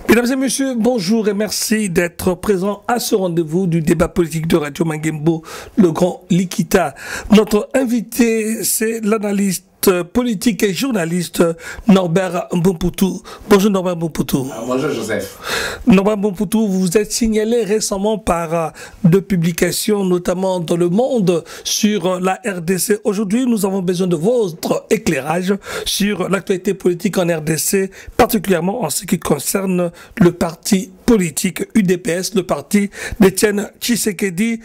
Mesdames et messieurs, bonjour et merci d'être présents à ce rendez-vous du débat politique de Radio Mangembo, le Grand Likita. Notre invité, c'est l'analyste politique et journaliste Norbert Mbompoutou. Bonjour Norbert Mbompoutou. Bonjour Joseph. Norbert Mbompoutou, vous vous êtes signalé récemment par deux publications, notamment dans Le Monde, sur la RDC. Aujourd'hui, nous avons besoin de votre éclairage sur l'actualité politique en RDC, particulièrement en ce qui concerne le parti politique UDPS, le parti d'Étienne Tshisekedi.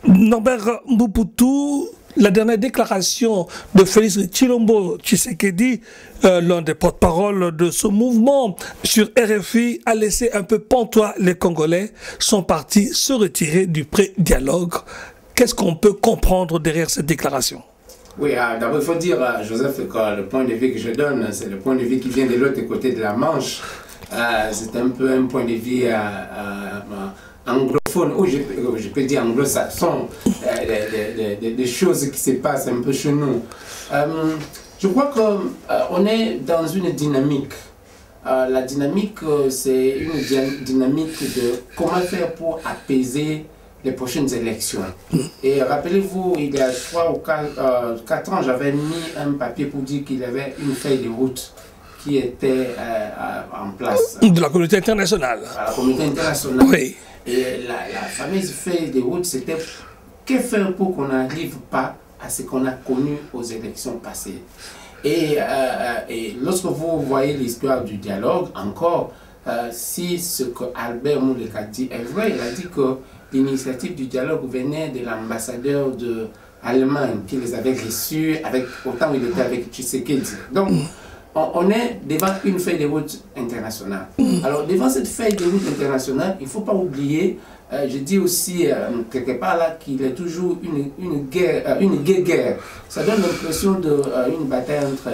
Norbert Mbompoutou, la dernière déclaration de Félix Tshilombo Tshisekedi, l'un des porte-parole de ce mouvement sur RFI, a laissé un peu pantois les Congolais, sont partis se retirer du pré-dialogue. Qu'est-ce qu'on peut comprendre derrière cette déclaration? Oui, d'abord il faut dire, Joseph, que le point de vue que je donne, c'est le point de vue qui vient de l'autre côté de la Manche. C'est un peu un point de vue anglophone, ou je peux dire anglo-saxon, des choses qui se passent un peu chez nous. Je crois qu'on est dans une dynamique. La dynamique, c'est une dynamique de comment faire pour apaiser les prochaines élections. Et rappelez-vous, il y a 3 ou 4 ans, j'avais mis un papier pour dire qu'il y avait une feuille de route qui était en place. De la communauté internationale. La communauté internationale. Oui. Et la fameuse feuille de route, c'était que faire pour qu'on n'arrive pas à ce qu'on a connu aux élections passées. Et lorsque vous voyez l'histoire du dialogue, encore, si ce que Albert Mouleka dit est vrai, il a dit que l'initiative du dialogue venait de l'ambassadeur d'Allemagne qui les avait reçus, autant il était avec Tshisekedi. Donc, on est devant une feuille de route internationale. Alors, devant cette feuille de route internationale, il ne faut pas oublier, je dis aussi quelque part là qu'il est toujours une guerre. Ça donne l'impression d'une bataille entre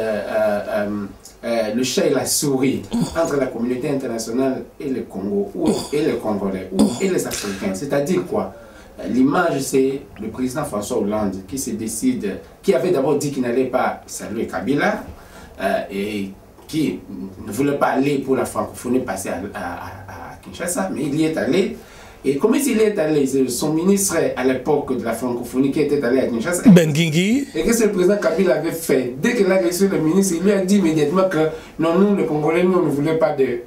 le chat et la souris, entre la communauté internationale et le Congo, et les Congolais, et les Africains. C'est-à-dire quoi? L'image, c'est le président François Hollande qui se décide, qui avait d'abord dit qu'il n'allait pas saluer Kabila, et qui ne voulait pas aller pour la francophonie passer à Kinshasa, mais il y est allé. Et comment il est allé? Son ministre à l'époque de la francophonie qui était allé à Kinshasa. Ben Guingui. Et qu'est-ce que le président Kabila avait fait? Dès qu'il a reçu le ministre, il lui a dit immédiatement que non, nous, les Congolais, nous, on ne voulait pas de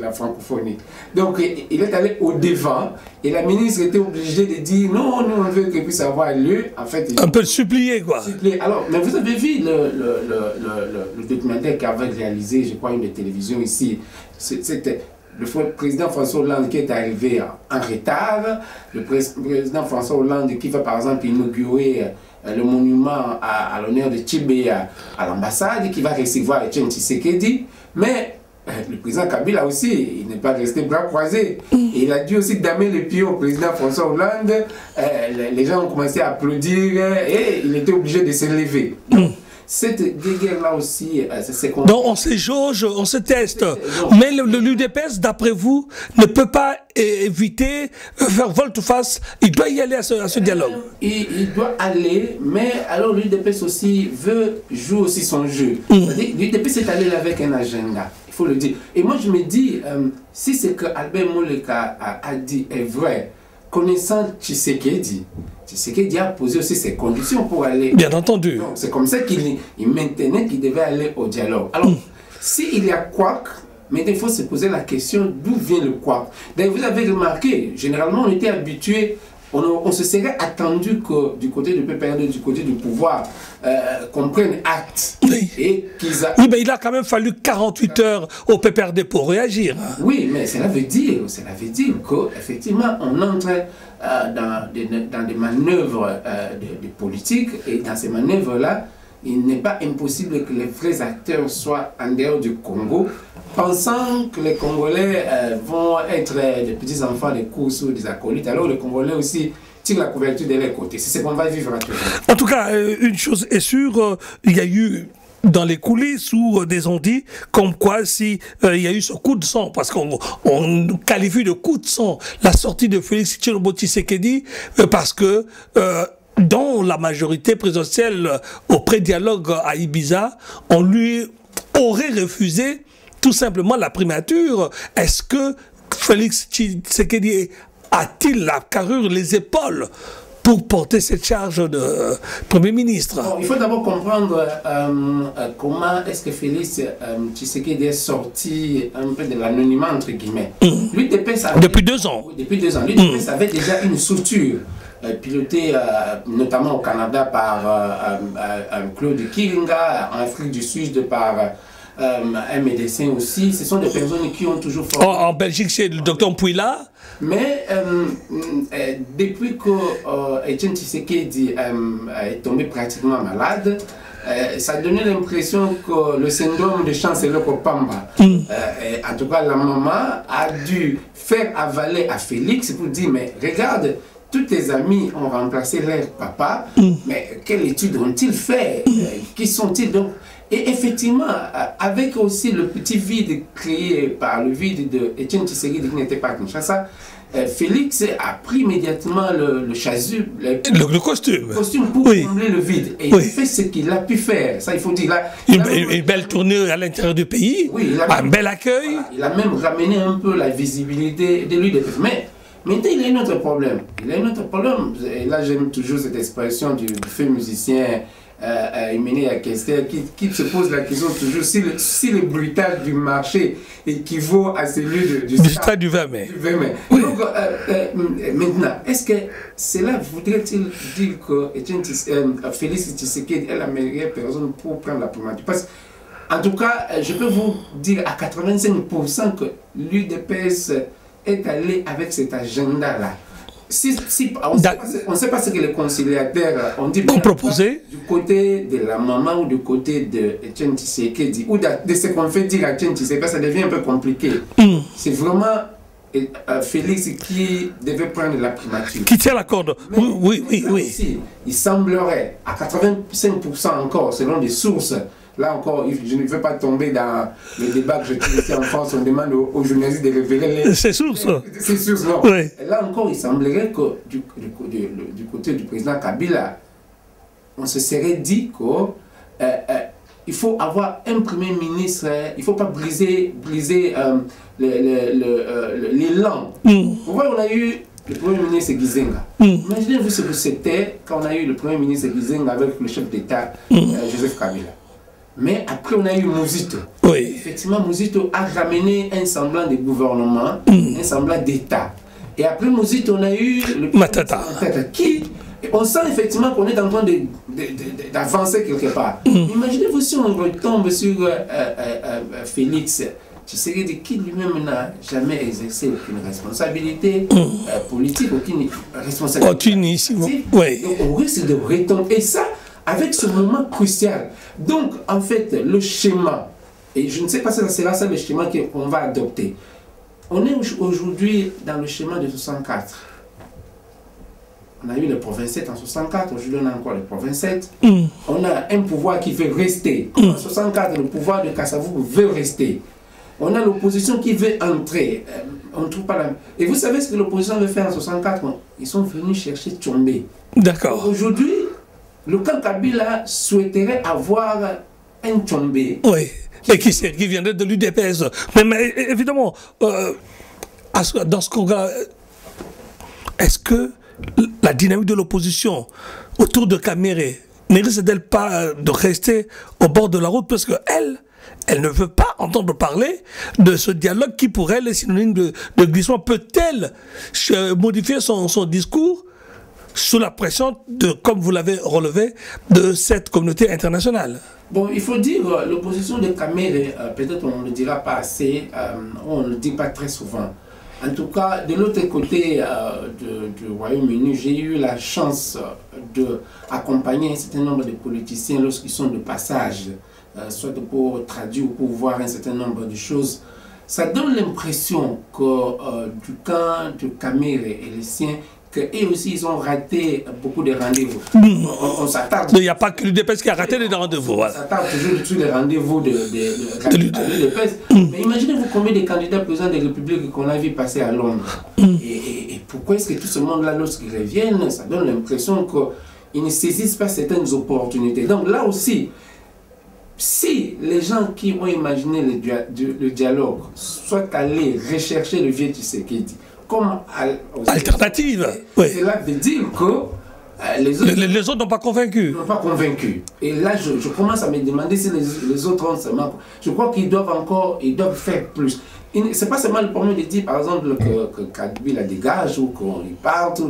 la francophonie. Donc, il est allé au devant et la ministre était obligée de dire non, nous, on veut qu'il puisse avoir lieu. En fait, un peu supplié, quoi. Alors, mais vous avez vu le documentaire qu'avait réalisé, je crois, une des télévisions ici. C'était le président François Hollande qui est arrivé en retard, le président François Hollande qui va par exemple inaugurer le monument à l'honneur de Tchibé à l'ambassade, qui va recevoir Étienne Tshisekedi, mais le président Kabila aussi, il n'est pas resté bras croisés. Il a dû aussi damer les pieds au président François Hollande, les gens ont commencé à applaudir et il était obligé de se lever. Cette guerre-là aussi, c'est qu'on... Donc on se jauge, on se teste. Mais l'UDPS, d'après vous, ne peut pas éviter, faire volte-face. Il doit y aller à ce dialogue. Il doit aller, mais alors l'UDPS aussi veut jouer aussi son jeu. L'UDPS est allé avec un agenda, il faut le dire. Et moi je me dis, si ce que Albert Mouleka a dit est vrai, connaissant Tshisekedi a posé aussi ses conditions pour aller. Bien entendu. C'est comme ça qu'il maintenait qu'il devait aller au dialogue. Alors, s'il y a quoi, mais il faut se poser la question d'où vient le quoi. D'ailleurs, vous avez remarqué, généralement, on était habitué, on se serait attendu que du côté du PPRD, du côté du pouvoir, qu'on prenne acte. Oui. Et oui, mais il a quand même fallu 48 heures au PPRD pour réagir. Oui, mais cela veut dire qu'effectivement, on entre dans des manœuvres de politique, et dans ces manœuvres-là, il n'est pas impossible que les vrais acteurs soient en dehors du Congo, pensant que les Congolais vont être des petits-enfants des courses ou des acolytes. Alors les Congolais aussi tirent la couverture de leur côté. C'est ce qu'on va vivre actuellement. En tout cas, une chose est sûre, il y a eu dans les coulisses où des ont dit comme quoi si il y a eu ce coup de sang, parce qu'on qualifie de coup de sang la sortie de Félix Tshisekedi parce que dans la majorité présidentielle au pré-dialogue à Ibiza, on lui aurait refusé tout simplement la primature. Est-ce que Félix Tshisekedi a-t-il la carrure, les épaules pour porter cette charge de Premier ministre? Bon, il faut d'abord comprendre comment est-ce que Félix Tshisekedi est sorti un peu de l'anonymat, entre guillemets. L'UDPS avait, depuis 2 ans. Depuis 2 ans. L'UDPS avait déjà une structure pilotée notamment au Canada par Claude Kiringa, en Afrique du Sud par un médecin aussi. Ce sont des personnes qui ont toujours formé. En Belgique, c'est le docteur Mpouila. Mais depuis que Etienne Tshisekedi est tombé pratiquement malade, ça donnait l'impression que le syndrome de chancelier Kopamba, en tout cas la maman, a dû faire avaler à Félix pour dire, mais regarde, tous tes amis ont remplacé leur papa, mais quelle étude ont-ils fait? Qui sont-ils donc? Et effectivement, avec aussi le petit vide créé par le vide de Etienne Tshisekedi qui n'était pas à Kinshasa, Félix a pris immédiatement le chasuble, le costume pour combler le vide. Et il fait ce qu'il a pu faire. Ça, il faut dire. Une belle tournée à l'intérieur du pays, un bel accueil. Voilà, il a même ramené un peu la visibilité de lui. Mais maintenant, il a un autre problème. Il a un autre problème. Et là, j'aime toujours cette expression du fait musicien Emene Akester qui se pose la question toujours si le bruitage du marché équivaut à celui du stade du 20 mai. Oui. Donc, maintenant, est-ce que cela voudrait-il dire que Félix Tshisekedi est la meilleure personne pour prendre la primature? Parce en tout cas, je peux vous dire à 85% que l'UDPS est allé avec cet agenda-là. On ne sait pas ce que les conciliateurs ont dit. Ont proposé du côté de la maman ou du côté de Etienne Tshisekedi ou de ce qu'on fait dire à Etienne Tshisekedi, ça devient un peu compliqué. C'est vraiment Félix qui devait prendre la primature. Qui tient la corde. Oui. Ici, il semblerait, à 85% encore, selon des sources. Là encore, je ne veux pas tomber dans le débat que je trouve ici en France. On demande aux journalistes de révéler ces sources. Ces sources, non. Oui. Là encore, il semblerait que du côté du président Kabila, on se serait dit qu'il faut avoir un premier ministre, il ne faut pas briser l'élan. Vous voyez, on a eu le premier ministre Gizenga. Imaginez-vous ce que c'était quand on a eu le premier ministre Gizenga avec le chef d'État Joseph Kabila. Mais après, on a eu Mouzito. Oui. Effectivement, Mouzito a ramené un semblant de gouvernement, un semblant d'État. Et après Mouzito, on a eu le Matata. Qui, on sent effectivement qu'on est en train d'avancer quelque part. Imaginez-vous si on retombe sur Félix Tshisekedi, qui lui-même n'a jamais exercé aucune responsabilité politique, aucune responsabilité. Oui. Donc on risque de retomber. Et ça, avec ce moment crucial. Donc, en fait, le schéma, et je ne sais pas si ça sera ça le schéma qu'on va adopter. On est aujourd'hui dans le schéma de 64. On a eu le province 7 en 64, aujourd'hui on a encore le province 7. On a un pouvoir qui veut rester. En 64, le pouvoir de Kassavou veut rester. On a l'opposition qui veut entrer. On ne trouve pas la... Et vous savez ce que l'opposition veut faire en 64? Ils sont venus chercher Tchombé. D'accord. Aujourd'hui, le camp Kabila souhaiterait avoir un Tchombé. Oui, et qui viendrait de l'UDPS. Mais évidemment, dans ce qu'on a, est-ce que la dynamique de l'opposition autour de Kaméré ne risque-t-elle pas de rester au bord de la route parce qu'elle ne veut pas entendre parler de ce dialogue qui, pour elle, est synonyme de glissement? Peut-elle modifier son discours sous la pression, comme vous l'avez relevé, de cette communauté internationale? Bon, il faut dire, l'opposition de Kaméré, peut-être on ne le dira pas assez, on ne le dit pas très souvent. En tout cas, de l'autre côté du Royaume-Uni, j'ai eu la chance d'accompagner un certain nombre de politiciens lorsqu'ils sont de passage, soit pour traduire ou pour voir un certain nombre de choses. Ça donne l'impression que du camp de Kaméré et les siens, qu'eux aussi, ils ont raté beaucoup de rendez-vous. On s'attarde. Il n'y a pas que l'UDPS qui a raté les rendez-vous. On Voilà. s'attarde toujours sur les rendez-vous de l'UDPS. Mais imaginez-vous combien de candidats présidents des républiques qu'on a vu passer à Londres. Et pourquoi est-ce que tout ce monde-là, lorsqu'ils reviennent, ça donne l'impression qu'ils ne saisissent pas certaines opportunités. Donc là aussi, si les gens qui ont imaginé le dialogue soient allés rechercher le vieux Tshisekedi comme alternative, oui. Cela veut dire que les autres n'ont pas convaincu. N'ont pas convaincu. Et là, je commence à me demander si les autres ont seulement. Je crois qu'ils doivent faire plus. Ce n'est pas seulement le problème de dire, par exemple, que Kabila dégage ou qu'on y parte,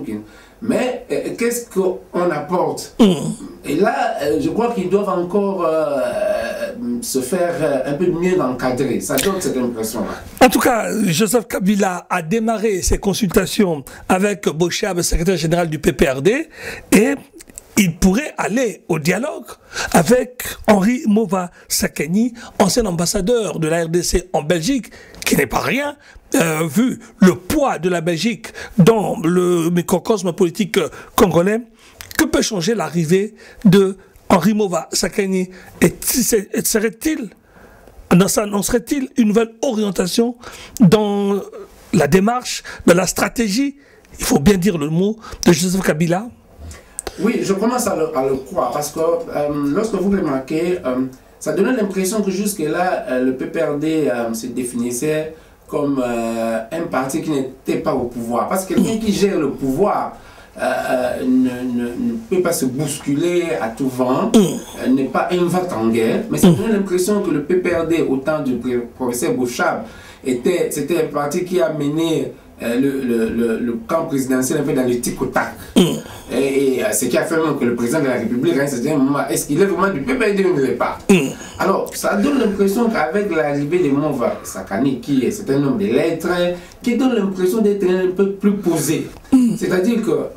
mais qu'est-ce qu'on apporte? Et là, je crois qu'ils doivent encore se faire un peu mieux encadrer. Ça donne cette impression-là. En tout cas, Joseph Kabila a démarré ses consultations avec Bochab, secrétaire général du PPRD, et il pourrait aller au dialogue avec Henri Mova Sakani, ancien ambassadeur de la RDC en Belgique, qui n'est pas rien, vu le poids de la Belgique dans le microcosme politique congolais. Que peut changer l'arrivée de Henri Mova Sakani? Serait-il une nouvelle orientation dans la démarche, dans la stratégie, il faut bien dire le mot, de Joseph Kabila? Oui, je commence à le croire, parce que lorsque vous remarquez, ça donnait l'impression que jusque-là, le PPRD se définissait comme un parti qui n'était pas au pouvoir. Parce que quelqu'un qui gère le pouvoir ne peut pas se bousculer à tout vent, n'est pas un vent en guerre, mais ça donnait l'impression que le PPRD, au temps du professeur Bochab, c'était un parti qui a mené le camp présidentiel un peu dans le tic-au-tac. Et ce qui a fait même que le président de la République, à un certain moment, est-ce qu'il est vraiment du PPRD ou il ne l'est pas? Alors, ça donne l'impression qu'avec l'arrivée de Mova Sakani, qui est un homme de lettres, qui donne l'impression d'être un peu plus posé. C'est-à-dire que,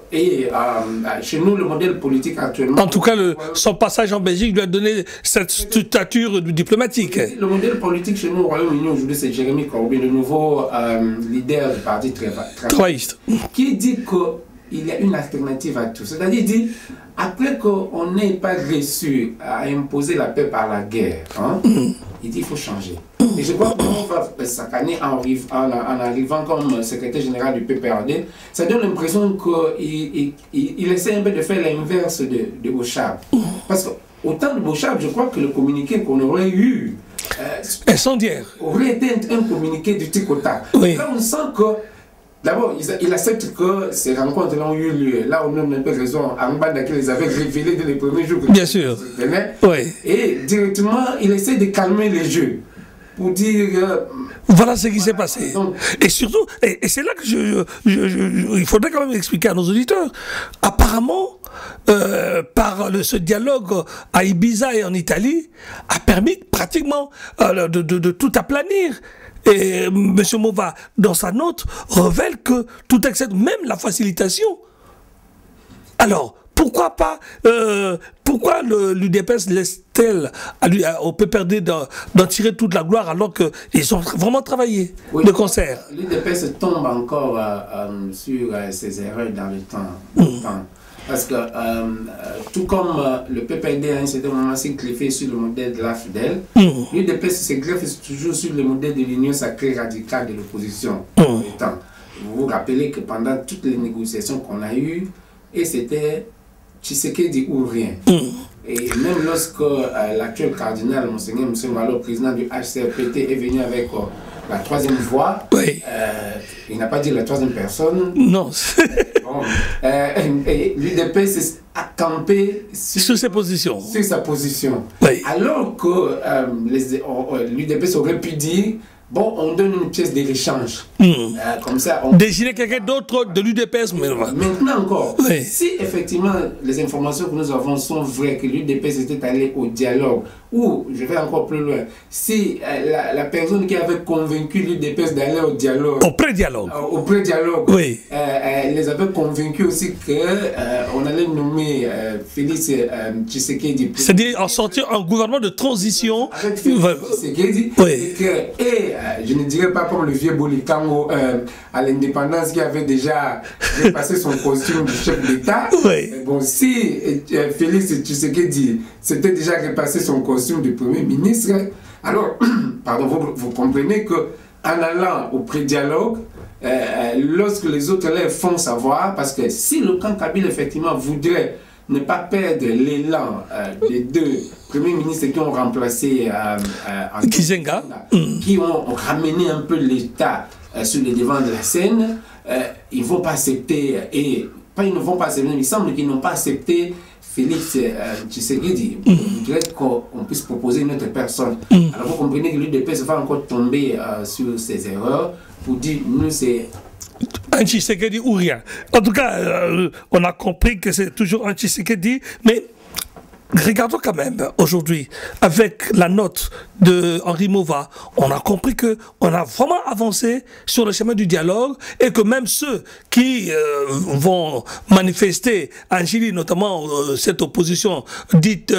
chez nous, le modèle politique actuellement... En tout cas, son passage en Belgique lui a donné cette stature diplomatique. Le modèle politique chez nous au Royaume-Uni aujourd'hui, c'est Jérémy Corbyn, le nouveau leader du parti travailliste, qui dit qu'il y a une alternative à tout. C'est-à-dire, dit, après qu'on n'ait pas réussi à imposer la paix par la guerre, il dit qu'il faut changer. Et je crois que Mova Sakani, en arrivant comme secrétaire général du PPRD, ça donne l'impression qu'il essaie un peu de faire l'inverse de Bochab. Parce qu'au temps de Bochab, je crois que le communiqué qu'on aurait eu incendiaire aurait été un communiqué du tic-au-tac. Oui. Là, on sent que d'abord, il accepte que ces rencontres-là ont eu lieu. Là, on a un peu raison. Ambanda qui les avait révélés dès les premiers jours. Bien sûr. Oui. Et directement, il essaie de calmer les jeux. Pour dire... voilà ce qui s'est passé. Donc, et surtout, et c'est là que il faudrait quand même expliquer à nos auditeurs. Apparemment, par ce dialogue à Ibiza et en Italie, a permis pratiquement de tout aplanir. Et M. Mova, dans sa note, révèle que tout accepte, même la facilitation. Alors, pourquoi pas, pourquoi l'UDPS laisse-t-elle au PPRD d'en tirer toute la gloire alors qu'ils ont vraiment travaillé de concert? L'UDPS tombe encore sur ses erreurs dans le temps. Parce que tout comme le PPRD à un certain moment s'est greffé sur le modèle de l'AFDEL, l'UDPS se greffe toujours sur le modèle de l'Union sacrée radicale de l'opposition. Vous vous rappelez que pendant toutes les négociations qu'on a eues, et c'était Tshisekedi ou rien. Et même lorsque l'actuel cardinal, Monseigneur Malo, président du HCRPT, est venu avec la troisième voie, il n'a pas dit la troisième personne. Non. Bon, l'UDPS a campé sur ses positions. Sur sa position. Oui. Alors que l'UDPS aurait pu dire, bon, on donne une pièce de l'échange. Comme ça, désigner quelqu'un d'autre de l'UDPS. Maintenant encore, si effectivement les informations que nous avons sont vraies, que l'UDPS était allé au dialogue, ou, je vais encore plus loin, si la personne qui avait convaincu l'UDPS d'aller au dialogue, au pré-dialogue, les avait convaincus aussi qu'on allait nommer Félix Tshisekedi. C'est-à-dire en sortir un gouvernement de transition. Avec Félix Tshisekedi, et je ne dirais pas comme le vieux Bolikango à l'indépendance qui avait déjà dépassé son costume du chef d'État. Oui. Bon, si Félix Tshisekedi s'était déjà repassé son costume du Premier ministre, alors, pardon, vous comprenez qu'en allant au pré-dialogue, lorsque les autres les font savoir, parce que si le camp Kabila effectivement voudrait ne pas perdre l'élan des deux premiers ministres qui ont remplacé Kizenga, qui ont ramené un peu l'État sur le devant de la scène, ils ne vont pas accepter, et pas ils ne vont pas accepter, il semble qu'ils n'ont pas accepté Félix Tshisekedi. Il voudrait qu'on puisse proposer une autre personne. Alors vous comprenez que l'UDPS va encore tomber sur ses erreurs pour dire nous c'est un Tshisekedi ou rien. En tout cas, on a compris que c'est toujours un Tshisekedi, mais regardons quand même aujourd'hui, avec la note de Henri Mova, on a compris qu'on a vraiment avancé sur le chemin du dialogue et que même ceux qui vont manifester en Chili, notamment cette opposition dite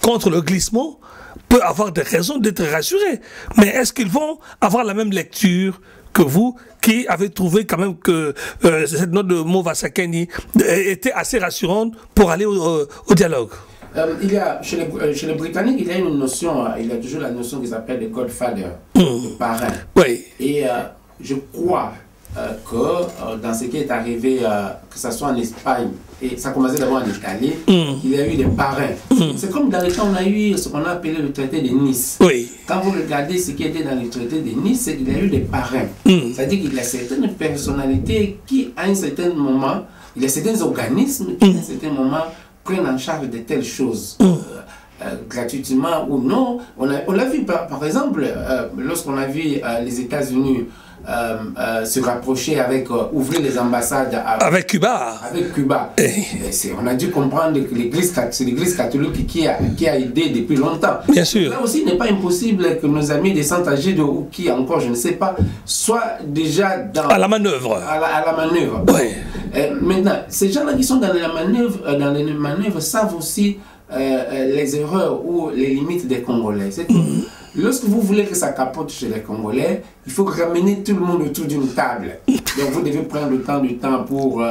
contre le glissement, peut avoir des raisons d'être rassurés. Mais est-ce qu'ils vont avoir la même lecture que vous, qui avez trouvé quand même que cette note de Mova Sakeni était assez rassurante pour aller au dialogue? Il y a, chez les Britanniques, il y a une notion, il y a toujours la notion qui s'appelle le Godfather, le parrain. Oui. Et je crois que dans ce qui est arrivé, que ce soit en Espagne, et ça commençait d'abord en Italie, il y a eu des parrains. C'est comme dans le temps, on a eu ce qu'on a appelé le traité de Nice. Oui. Quand vous regardez ce qui était dans le traité de Nice, il y a eu des parrains. C'est-à-dire qu'il y a certaines personnalités qui, à un certain moment, il y a certains organismes qui, à un certain moment, prennent en charge de telles choses. Gratuitement ou non. On l'a vu par exemple, lorsqu'on a vu les États-Unis se rapprocher avec, ouvrir les ambassades avec Cuba. Avec Cuba. On a dû comprendre que c'est l'Église catholique qui a aidé depuis longtemps. Bien sûr. Là aussi, il n'est pas impossible que nos amis des Saint-Agide ou qui encore, je ne sais pas, soient déjà à la manœuvre. À la manœuvre. Oui. Maintenant, ces gens-là qui sont dans les manœuvres savent aussi les erreurs ou les limites des Congolais. C'est que lorsque vous voulez que ça capote chez les Congolais, il faut ramener tout le monde autour d'une table. Donc vous devez prendre du temps pour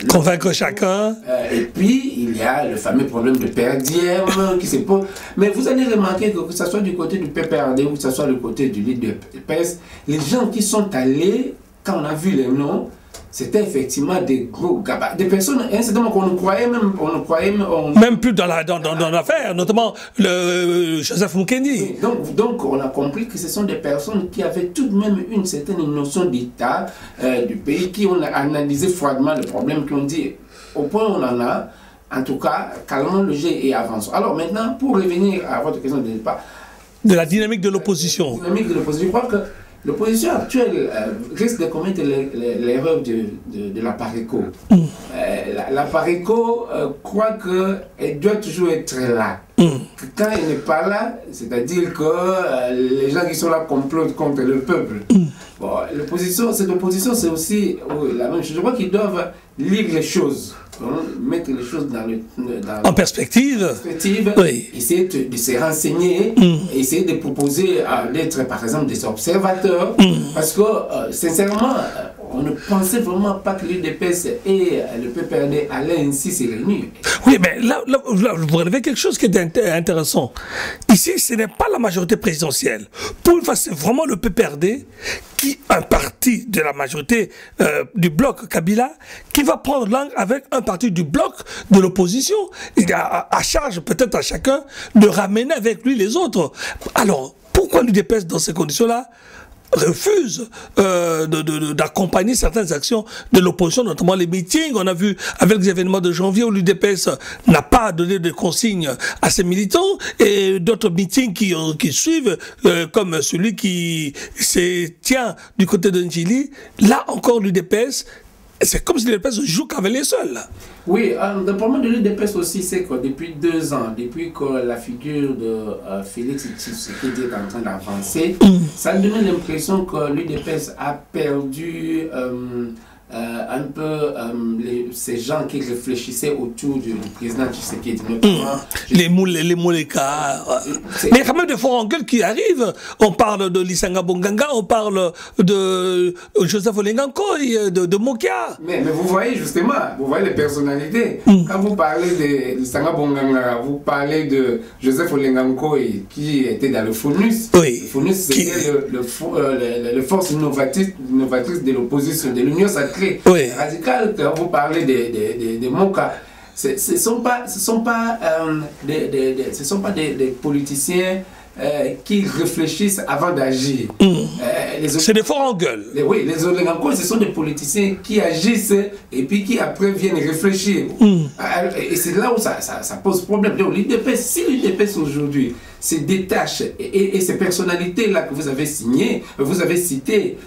convaincre chacun. Et puis il y a le fameux problème de per diem qui se pose. Mais vous allez remarquer que ce soit du côté du PPRD ou que ce soit du côté du leader de PES, les gens qui sont allés, quand on a vu les noms, c'était effectivement des gros gabas, des personnes incidemment qu'on ne croyait même, même plus dans l'affaire, notamment le Joseph Mukendi. Donc on a compris que ce sont des personnes qui avaient tout de même une certaine notion d'état du pays, qui ont analysé froidement le problème, qui ont dit au point où on en a, en tout cas, calmons le jeu et avançons. Alors maintenant, pour revenir à votre question de départ, de la dynamique de l'opposition. Je crois que l'opposition actuelle risque de commettre l'erreur de la PARECO. La PARECO croit qu'elle doit toujours être là. Quand elle n'est pas là, c'est-à-dire que les gens qui sont là complotent contre le peuple. Bon, cette opposition, c'est aussi la même chose. Je crois qu'ils doivent lire les choses, mettre les choses en perspective. Oui. Essayer de se renseigner, essayer de proposer d'être par exemple des observateurs, parce que sincèrement, on ne pensait vraiment pas que l'UDPS et le PPRD allaient ainsi se réunir. Oui, mais là, vous relevez quelque chose qui est intéressant. Ici, ce n'est pas la majorité présidentielle. Pour une fois, c'est vraiment le PPRD, qui un parti de la majorité du bloc Kabila, qui va prendre langue avec un parti du bloc de l'opposition. Il a à charge peut-être à chacun de ramener avec lui les autres. Alors, pourquoi l'UDPS dans ces conditions-là refuse d'accompagner certaines actions de l'opposition, notamment les meetings? On a vu avec les événements de janvier où l'UDPS n'a pas donné de consignes à ses militants, et d'autres meetings qui suivent, comme celui qui se tient du côté de Njili. Là encore, l'UDPS, c'est comme si l'UDPS joue qu'avec les seuls. Oui, le problème de l'UDPS aussi, c'est que depuis 2 ans, depuis que la figure de Félix Tshisekedi est en train d'avancer, ça donne l'impression que l'UDPS a perdu un peu ces gens qui réfléchissaient autour du président Tshisekedi, notamment les Mouleka. Mais il y a quand même des forts engueules qui arrivent. On parle de Lisanga Bonganga, on parle de Joseph Olengankoy, de Mokia. Mais vous voyez justement, vous voyez les personnalités. Quand vous parlez de Lisanga Bonganga, vous parlez de Joseph Olengankoy qui était dans le FONUS. Oui. Le FONUS, c'était le force innovatrice de l'opposition, de l'Union sacrée radicale. Quand vous parlez de Moka, ce ne sont pas des politiciens qui réfléchissent avant d'agir. C'est des forts en gueule. Oui, les Olengankoy, ce sont des politiciens qui agissent et puis qui après viennent réfléchir. Et c'est là où ça pose problème. Donc l'UDPS, si l'UDPS aujourd'hui se détache et ces personnalités-là que vous avez signées, vous avez citées,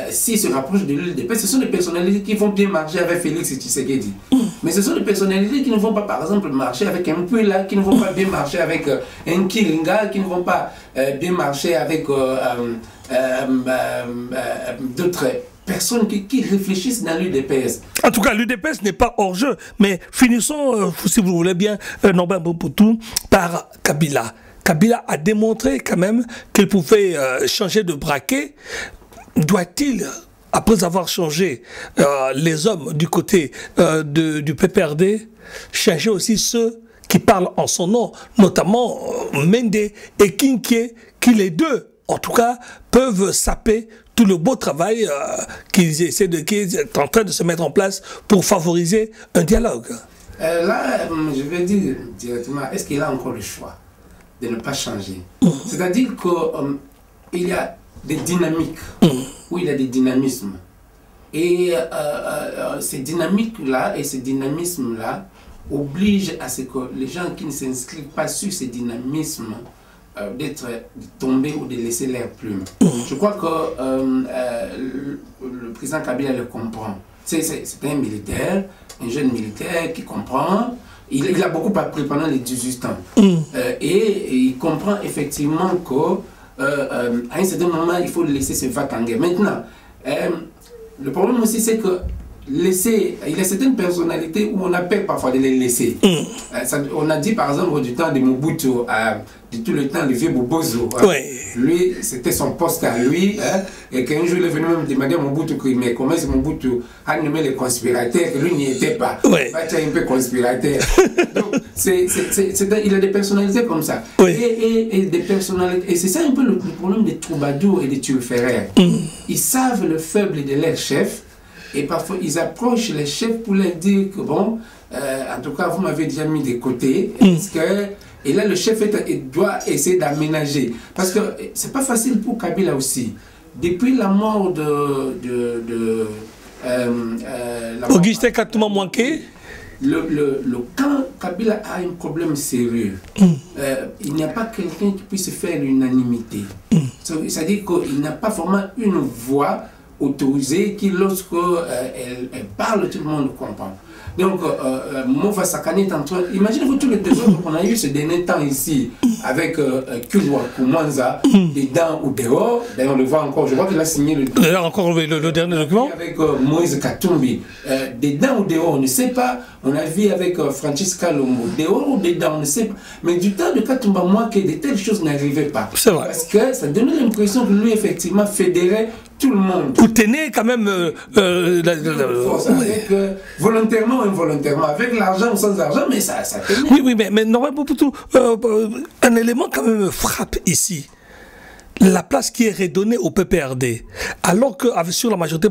s'ils se rapprochent de l'UDPS, ce sont des personnalités qui vont bien marcher avec Félix Tshisekedi. Mais ce sont des personnalités qui ne vont pas, par exemple, marcher avec un Puela, qui ne vont pas bien marcher avec un Kiringa, qui ne vont pas bien marcher avec d'autres personnes qui réfléchissent dans l'UDPS. En tout cas, l'UDPS n'est pas hors jeu. Mais finissons, si vous voulez bien, Norbert Bompoutou, par Kabila. Kabila a démontré quand même qu'il pouvait changer de braquet. Doit-il, après avoir changé les hommes du côté du PPRD, changer aussi ceux qui parlent en son nom, notamment Mende et Kinké, qui les deux, en tout cas, peuvent saper tout le beau travail qui est en train de se mettre en place pour favoriser un dialogue. Là, je vais dire directement, est-ce qu'il a encore le choix de ne pas changer? C'est-à-dire qu'il y a des dynamiques, où il y a des dynamismes. Et ces dynamiques-là et ces dynamismes-là obligent à ce que les gens qui ne s'inscrivent pas sur ces dynamismes de tomber ou de laisser l'air plume. Je crois que le président Kabila le comprend. C'est un militaire, un jeune militaire qui comprend. Il a beaucoup appris pendant les 18 ans. Et il comprend effectivement qu'à un certain moment, il faut le laisser se battre en guerre. Maintenant, le problème aussi, c'est que il y a certaines personnalités où on appelle parfois de les laisser. On a dit par exemple du temps de Mobutu, de tout le temps, le vieux Bobozo. Lui, c'était son poste à lui. Et qu'un jour, il est venu même demander à Mobutu, mais comment est-ce que Mobutu a nommé les conspirateurs, que lui n'y était pas. Il est un peu conspirateur. Donc, il a des personnalités comme ça. Et des personnalités. Et c'est ça un peu le problème des troubadours et des turféraires. Ils savent le faible de leur chef. Et parfois, ils approchent les chefs pour leur dire que, bon, en tout cas, vous m'avez déjà mis de côté. Et là, le chef doit essayer d'aménager. Parce que c'est pas facile pour Kabila aussi. Depuis la mort de Augustin Katouma Mwanké, le camp Kabila a un problème sérieux. Il n'y a pas quelqu'un qui puisse faire l'unanimité. C'est-à-dire qu'il n'a pas vraiment une voix autorisée qui, lorsque elle parle, tout le monde comprend. Donc, Mova Sakane est en train... Imaginez-vous tous les désordres qu'on a eu ce dernier temps ici, avec Kulwa Koumanza, dedans ou dehors. D'ailleurs, on le voit encore, je vois qu'il a signé le dernier document. Avec Moïse Katumbi. Dedans ou dehors, on ne sait pas. On a vu avec Francisca Lombo. Dehors ou dedans, on ne sait pas. Mais du temps de Katumba, moi, que de telles choses n'arrivaient pas. C'est vrai. Parce que ça donnait l'impression que lui, effectivement, fédérait tout le monde. Vous tenez quand même avec, volontairement ou involontairement, avec l'argent ou sans argent, mais ça tenait. Oui, mais normalement, un élément quand même frappe ici. La place qui est redonnée au PPRD, alors que sur la majorité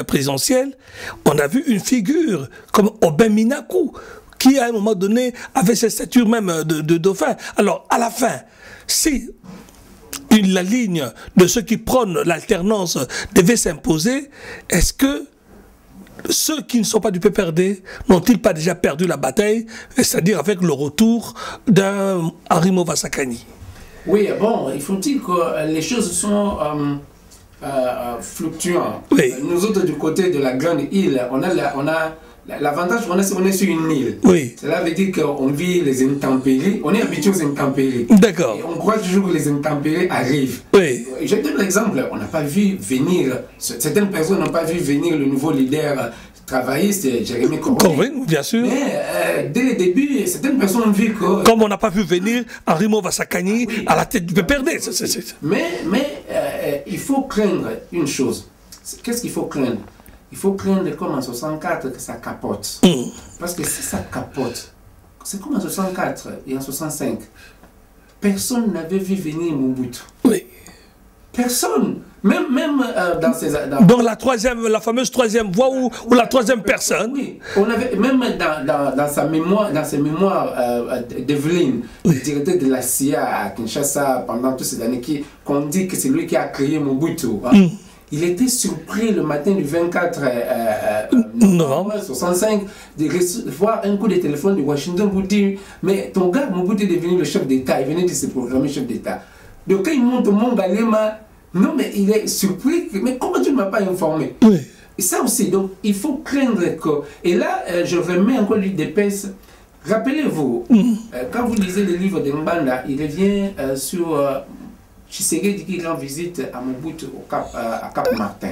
présidentielle, on a vu une figure comme Aubin Minakou, qui à un moment donné avait cette stature même de dauphin. Alors à la fin, si la ligne de ceux qui prônent l'alternance devait s'imposer, est-ce que ceux qui ne sont pas du PPRD n'ont-ils pas déjà perdu la bataille, c'est-à-dire avec le retour d'un Henri Mova Sakani? Oui, bon, il faut dire que les choses sont fluctuantes. Oui. Nous autres, du côté de la grande île, on a l'avantage, on est sur une île. Oui. Cela veut dire qu'on vit les intempéries, on est habitué aux intempéries. D'accord. Et on croit toujours que les intempéries arrivent. Oui. je donne l'exemple, on n'a pas vu venir, certaines personnes n'ont pas vu venir le nouveau leader travailliste, Jérémy Corbyn. Bien sûr. Mais dès le début, certaines personnes ont vu que... Comme on n'a pas vu venir Henri Movasakani à la tête du PPRD. Mais il faut craindre une chose. Qu'est-ce qu'il faut craindre? Il faut craindre comme en 64 que ça capote. Parce que si ça capote, c'est comme en 64 et en 65. Personne n'avait vu venir Mobutu. Oui. Personne. Même dans ces... Donc la fameuse troisième voie ou la troisième personne. Oui. On avait, même dans ses mémoires d'Evelyne, le directeur de la CIA à Kinshasa pendant toutes ces années, qu'on dit que c'est lui qui a créé Mobutu. Hein. Il était surpris le matin du 24 novembre 65 de recevoir un coup de téléphone de Washington pour dire mais ton gars Mobutu est devenu le chef d'État, il venait de se programmer chef d'État. Donc quand il monte au Mont Galema, non mais il est surpris, mais comment tu ne m'as pas informé? Oui. Et ça aussi, donc il faut craindre que... Et là, je remets encore l'UDPS. Rappelez-vous, quand vous lisez les livres de Mbanda, il revient sur... Tshisekedi qui rend visite à Mobutu à Cap Martin.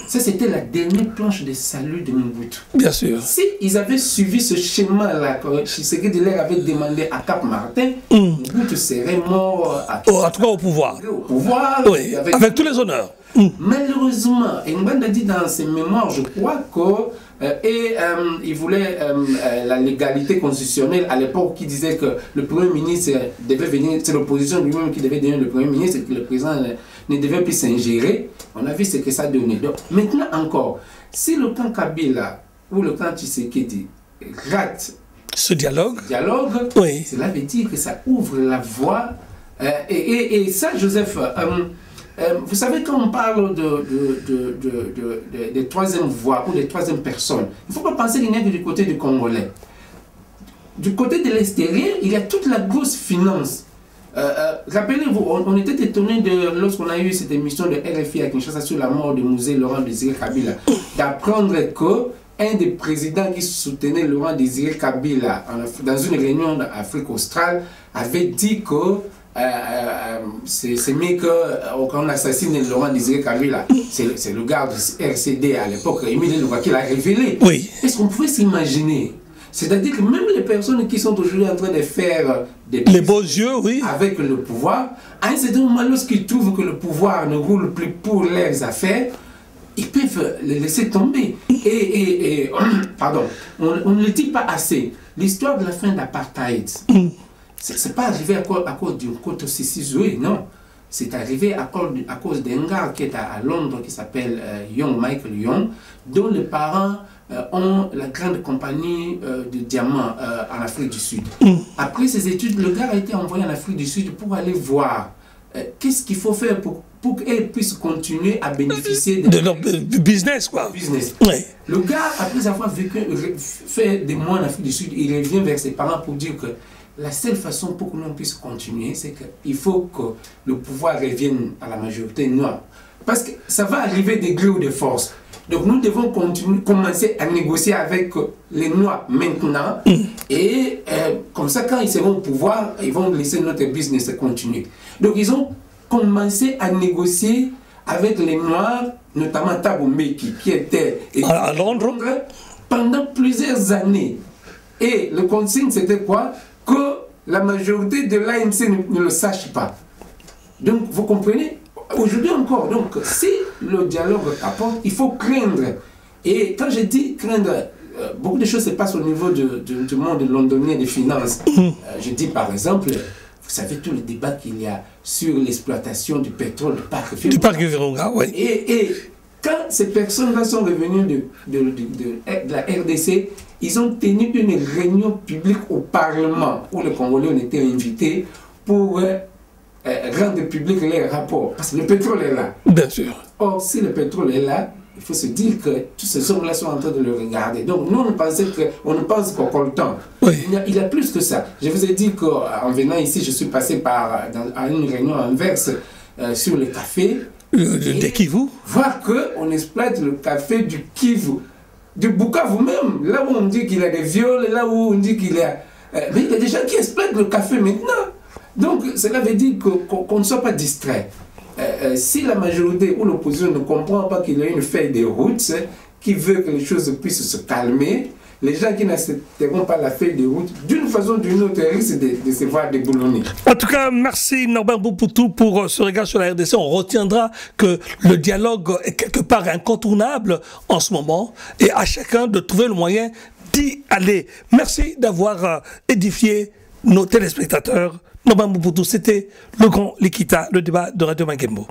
Ça, c'était la dernière planche de salut de Mobutu. Bien sûr. Si ils avaient suivi ce schéma-là, que Tshisekedi leur avait demandé à Cap Martin, Mobutu serait mort en tout cas au pouvoir. Au pouvoir, oui, avec tous les honneurs. Malheureusement, Mbanda dit dans ses mémoires, je crois que il voulait la légalité constitutionnelle à l'époque qui disait que le Premier ministre devait venir, c'est l'opposition lui-même qui devait devenir le Premier ministre et que le président ne devait plus s'ingérer. On a vu ce que ça donnait. Donc maintenant encore, si le camp Kabila ou le camp Tshisekedi rate ce dialogue, oui. Cela veut dire que ça ouvre la voie. Et ça, Joseph... vous savez, quand on parle de troisième voie ou de troisième personne, il ne faut pas penser qu'il n'y a que du côté du Congolais. Du côté de l'extérieur, il y a toute la grosse finance. Rappelez-vous, on était étonnés lorsqu'on a eu cette émission de RFI à Kinshasa sur la mort de Musée Laurent Désiré Kabila, d'apprendre que un des présidents qui soutenait Laurent Désiré Kabila dans une réunion d'Afrique australe avait dit que c'est mieux qu'on assassine Laurent Désiré Kabila. C'est le gars du RCD à l'époque, Émile Louva, qui l'a révélé. Oui. Est-ce qu'on pouvait s'imaginer? C'est-à-dire que même les personnes qui sont aujourd'hui en train de faire les beaux yeux, oui, avec le pouvoir, à un certain moment, lorsqu'ils trouvent que le pouvoir ne roule plus pour leurs affaires, ils peuvent les laisser tomber. Pardon, on ne le dit pas assez. L'histoire de la fin de l'apartheid, c'est pas arrivé à cause d'une côte aussi ciselée, non. C'est arrivé à cause d'un gars qui est à Londres qui s'appelle Michael Young, dont les parents ont la grande compagnie de diamants en Afrique du Sud. Après ses études, le gars a été envoyé en Afrique du Sud pour aller voir qu'est-ce qu'il faut faire pour qu'elle puisse continuer à bénéficier de leur business, quoi. Oui. Le gars, après avoir fait des mois en Afrique du Sud, il revient vers ses parents pour dire que la seule façon pour que l'on puisse continuer, c'est qu'il faut que le pouvoir revienne à la majorité noire. Parce que ça va arriver des gré ou de force. Donc nous devons commencer à négocier avec les Noirs maintenant. Et comme ça, quand ils seront au pouvoir, ils vont laisser notre business continuer. Donc ils ont commencé à négocier avec les Noirs, notamment Thabo Mbeki, qui était à Londres pendant plusieurs années. Et le consigne, c'était quoi? Que la majorité de l'ANC ne le sache pas. Donc, vous comprenez? Aujourd'hui encore, donc, si le dialogue apporte, il faut craindre. Et quand je dis craindre, beaucoup de choses se passent au niveau du monde londonien des finances. Je dis par exemple, vous savez tout le débat qu'il y a sur l'exploitation du pétrole du parc Virunga, oui. Et quand ces personnes-là sont revenues de la RDC, ils ont tenu une réunion publique au Parlement où les Congolais ont été invités pour rendre public les rapports. Parce que le pétrole est là. Bien sûr. Or, si le pétrole est là, il faut se dire que tous ces hommes-là sont en train de le regarder. Donc, nous, on ne pense qu'au le temps. Oui. Il y a plus que ça. Je vous ai dit qu'en venant ici, je suis passé à une réunion à Anvers sur le café. De Kivu. Voir qu'on exploite le café du Kivu. Du Bukavu même, là où on dit qu'il y a des viols, là où on dit qu'il y a... mais il y a des gens qui exploitent le café maintenant. Donc, cela veut dire qu'on ne soit pas distrait. si la majorité ou l'opposition ne comprend pas qu'il y a une feuille de route qui veut que les choses puissent se calmer, les gens qui n'accepteront pas la feuille de route, d'une façon ou d'une autre, risquent de se voir déboulonner. En tout cas, merci Norbert Boupoutou pour ce regard sur la RDC. On retiendra que le dialogue est quelque part incontournable en ce moment et à chacun de trouver le moyen d'y aller. Merci d'avoir édifié nos téléspectateurs. Norbert Boupoutou, c'était le grand Likita, le débat de Radio Mankembo.